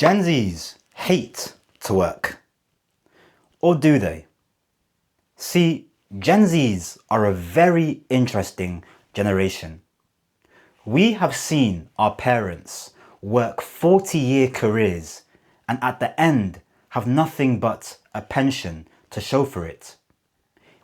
Gen Zs hate to work. Or do they? See, Gen Zs are a very interesting generation. We have seen our parents work 40-year careers and at the end have nothing but a pension to show for it.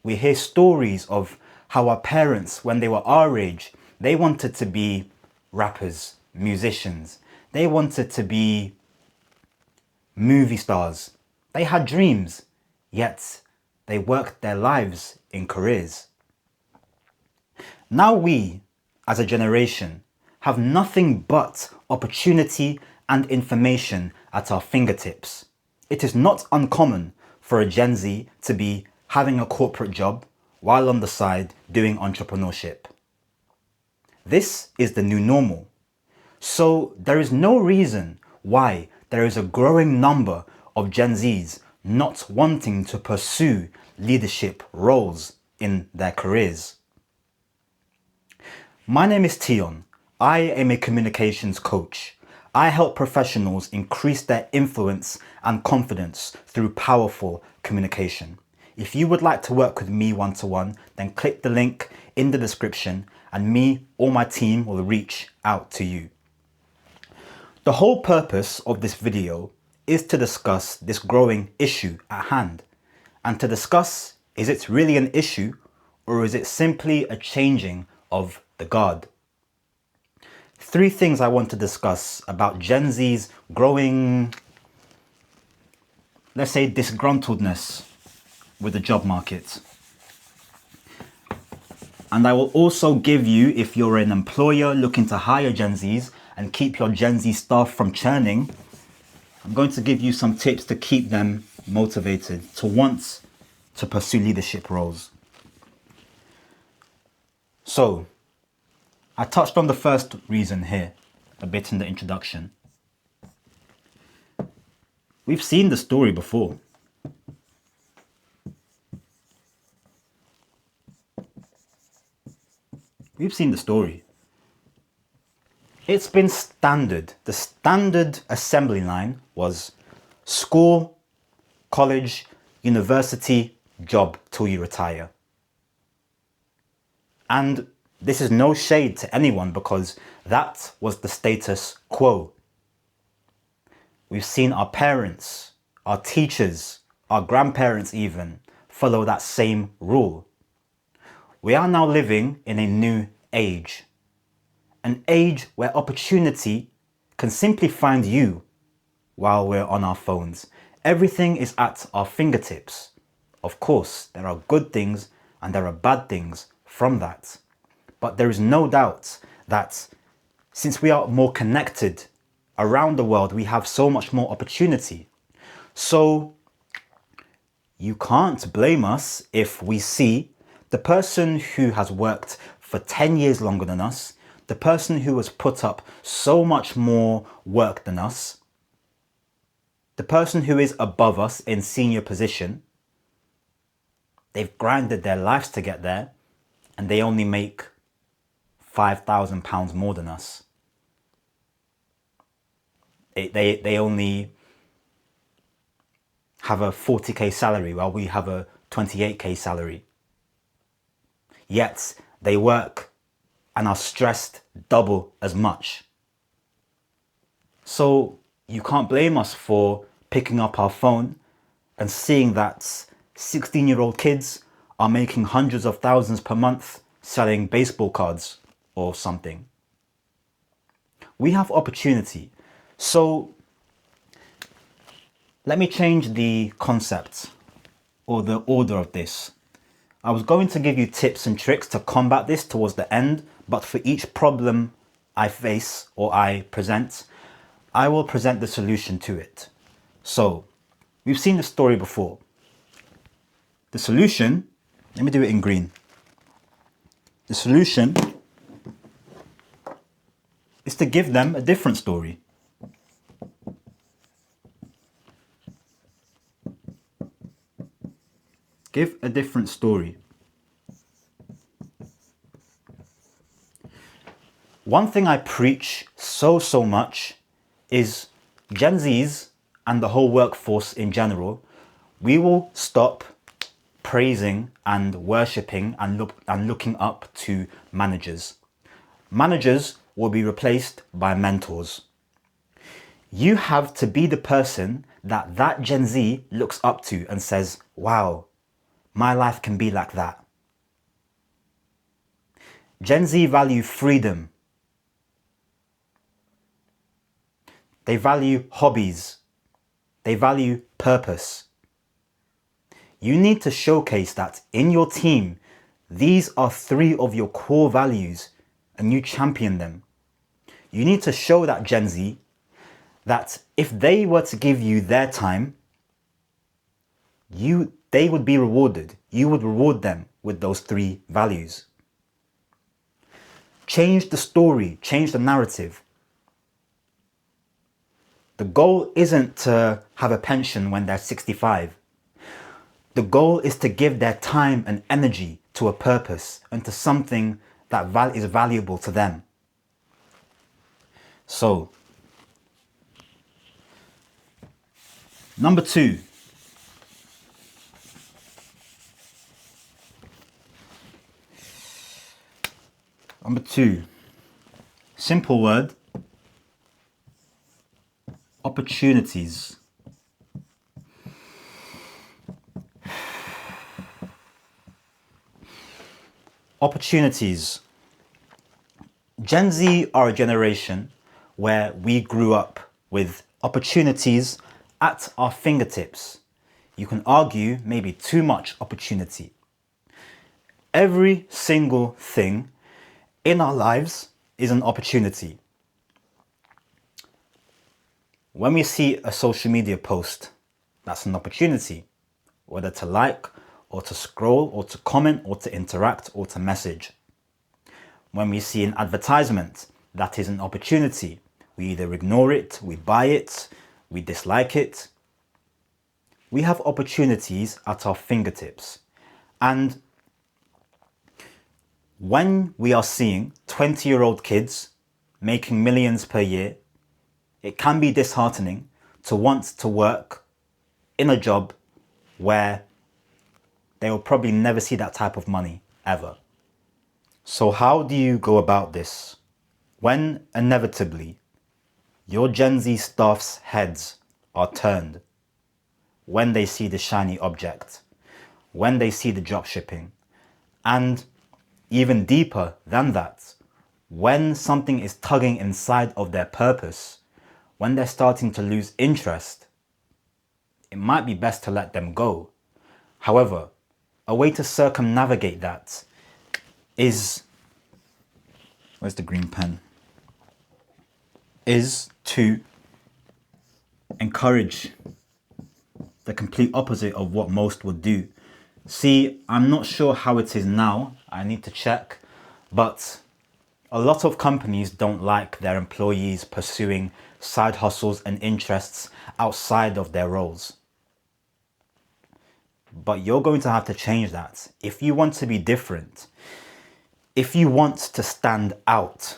We hear stories of how our parents, when they were our age, they wanted to be rappers, musicians. They wanted to be movie stars. They had dreams, yet they worked their lives in careers. Now we, as a generation, have nothing but opportunity and information at our fingertips. It is not uncommon for a Gen Z to be having a corporate job while on the side doing entrepreneurship. This is the new normal. So there is no reason why there is a growing number of Gen Zs not wanting to pursue leadership roles in their careers. My name is Tion. I am a communications coach. I help professionals increase their influence and confidence through powerful communication. If you would like to work with me one-to-one, then click the link in the description and me or my team will reach out to you. The whole purpose of this video is to discuss this growing issue at hand and to discuss, is it really an issue or is it simply a changing of the guard? 3 things I want to discuss about Gen Z's growing, let's say, disgruntledness with the job market. And I will also give you, if you're an employer looking to hire Gen Zs and keep your Gen Z staff from churning, I'm going to give you some tips to keep them motivated to want to pursue leadership roles. So, I touched on the first reason here a bit in the introduction. We've seen the story before. We've seen the story. It's been standard. The standard assembly line was school, college, university, job till you retire. And this is no shade to anyone because that was the status quo. We've seen our parents, our teachers, our grandparents even follow that same rule. We are now living in a new age. An age where opportunity can simply find you while we're on our phones. Everything is at our fingertips. Of course, there are good things and there are bad things from that. But there is no doubt that since we are more connected around the world, we have so much more opportunity. So you can't blame us if we see the person who has worked for 10 years longer than us, the person who has put up so much more work than us, the person who is above us in senior position, they've grinded their lives to get there and they only make £5,000 more than us. They only have a 40k salary while we have a 28k salary. Yet they work and are stressed double as much. So you can't blame us for picking up our phone and seeing that 16-year-old kids are making hundreds of thousands per month selling baseball cards or something. We have opportunity. So let me change the concept or the order of this. I was going to give you tips and tricks to combat this towards the end, but for each problem I face or I present, I will present the solution to it. So we've seen the story before. The solution, let me do it in green. The solution is to give them a different story. Give a different story. One thing I preach so much is Gen Zs and the whole workforce in general, we will stop praising and worshipping and looking up to managers. Managers will be replaced by mentors. You have to be the person that Gen Z looks up to and says, wow, my life can be like that. Gen Z value freedom. They value hobbies. They value purpose. You need to showcase that in your team, these are 3 of your core values and you champion them. You need to show that Gen Z that if they were to give you their time, they would be rewarded. You would reward them with those 3 values. Change the story, change the narrative. The goal isn't to have a pension when they're 65. The goal is to give their time and energy to a purpose and to something that is valuable to them. So, number 2. Number 2. Simple word. Opportunities. Opportunities. Gen Z are a generation where we grew up with opportunities at our fingertips. You can argue maybe too much opportunity. Every single thing in our lives is an opportunity. When we see a social media post, that's an opportunity, whether to like or to scroll or to comment or to interact or to message. When we see an advertisement, that is an opportunity. We either ignore it, we buy it, we dislike it. We have opportunities at our fingertips. And when we are seeing 20-year-old kids making millions per year, it can be disheartening to want to work in a job where they will probably never see that type of money ever. So how do you go about this? When inevitably your Gen Z staff's heads are turned, when they see the shiny object, when they see the drop shipping, and even deeper than that, when something is tugging inside of their purpose, when they're starting to lose interest, it might be best to let them go. However, a way to circumnavigate that is, where's the green pen? Is to encourage the complete opposite of what most would do. See, I'm not sure how it is now, I need to check, but a lot of companies don't like their employees pursuing side hustles and interests outside of their roles. But you're going to have to change that. If you want to be different, if you want to stand out,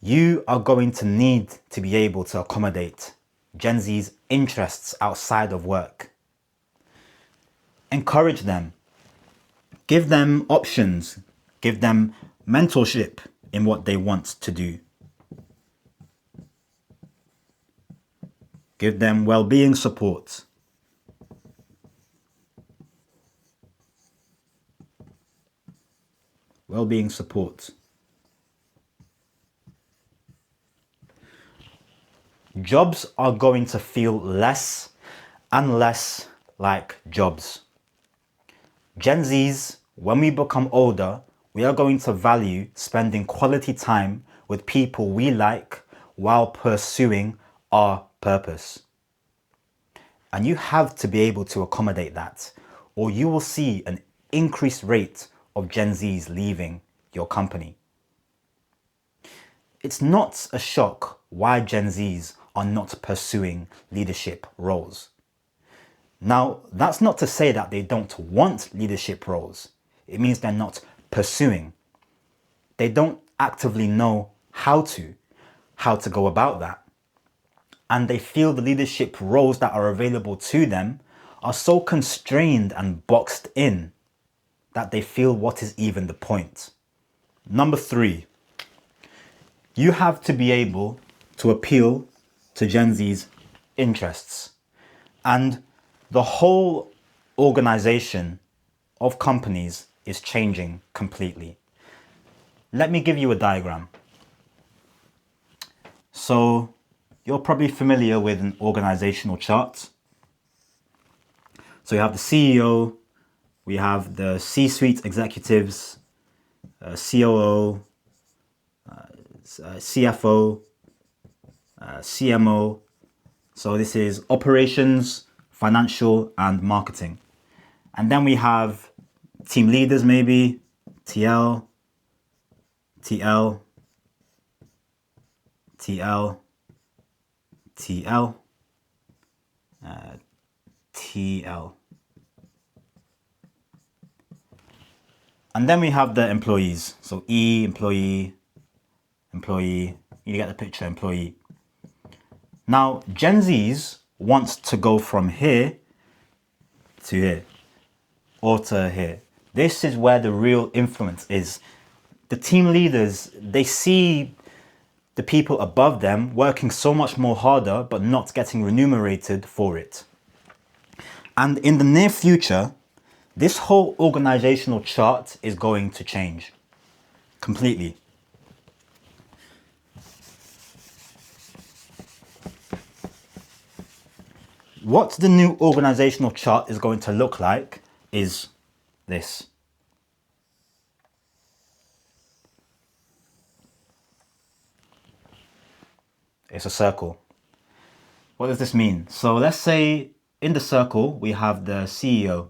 you are going to need to be able to accommodate Gen Z's interests outside of work. Encourage them. Give them options. Give them mentorship in what they want to do. Give them well-being support. Well-being support. Jobs are going to feel less and less like jobs. Gen Zs, when we become older, we are going to value spending quality time with people we like while pursuing our purpose. And you have to be able to accommodate that, or you will see an increased rate of Gen Zs leaving your company. It's not a shock why Gen Zs are not pursuing leadership roles. Now, that's not to say that they don't want leadership roles. It means they're not pursuing. They don't actively know how to. how to go about that. And they feel the leadership roles that are available to them are so constrained and boxed in that they feel, what is even the point? Number 3, you have to be able to appeal to Gen Z's interests. And the whole organization of companies is changing completely. Let me give you a diagram. So you're probably familiar with an organizational chart. So you have the CEO, we have the C-suite executives, COO, CFO, CMO. So this is operations, financial, and marketing. And then we have team leaders, maybe TL, TL, TL, TL, TL. And then we have the employees. So E, employee, employee. You get the picture, employee. Now, Gen Zs wants to go from here to here, or to here. This is where the real influence is. The team leaders, they see the people above them working so much more harder, but not getting remunerated for it. And in the near future, this whole organizational chart is going to change completely. What the new organizational chart is going to look like is this. It's a circle. What does this mean? So let's say in the circle we have the CEO.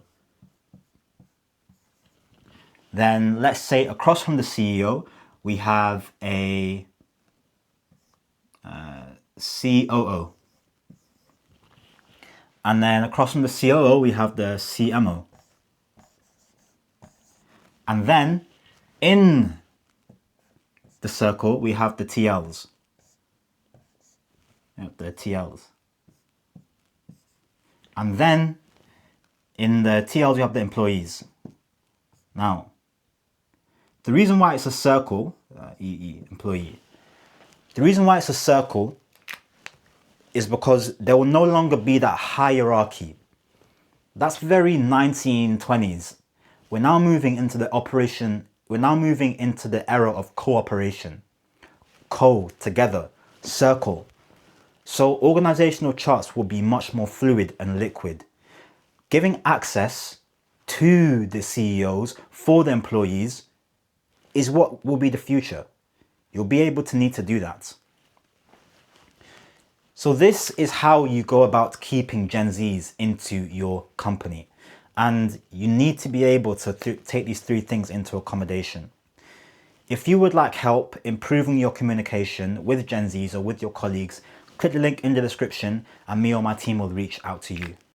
Then let's say across from the CEO we have a COO. And then across from the COO we have the CMO. And then in the circle we have the TLs. The TLs. And then in the TLs we have the employees. Now, the reason why it's a circle, employee, the reason why it's a circle is because there will no longer be that hierarchy. That's very 1920s. We're now moving into the era of cooperation. Together, circle. So organizational charts will be much more fluid and liquid, giving access to the CEOs for the employees is what will be the future. You'll be able to need to do that. So this is how you go about keeping Gen Zs into your company. And you need to be able to take these 3 things into accommodation. If you would like help improving your communication with Gen Zs or with your colleagues, click the link in the description and me or my team will reach out to you.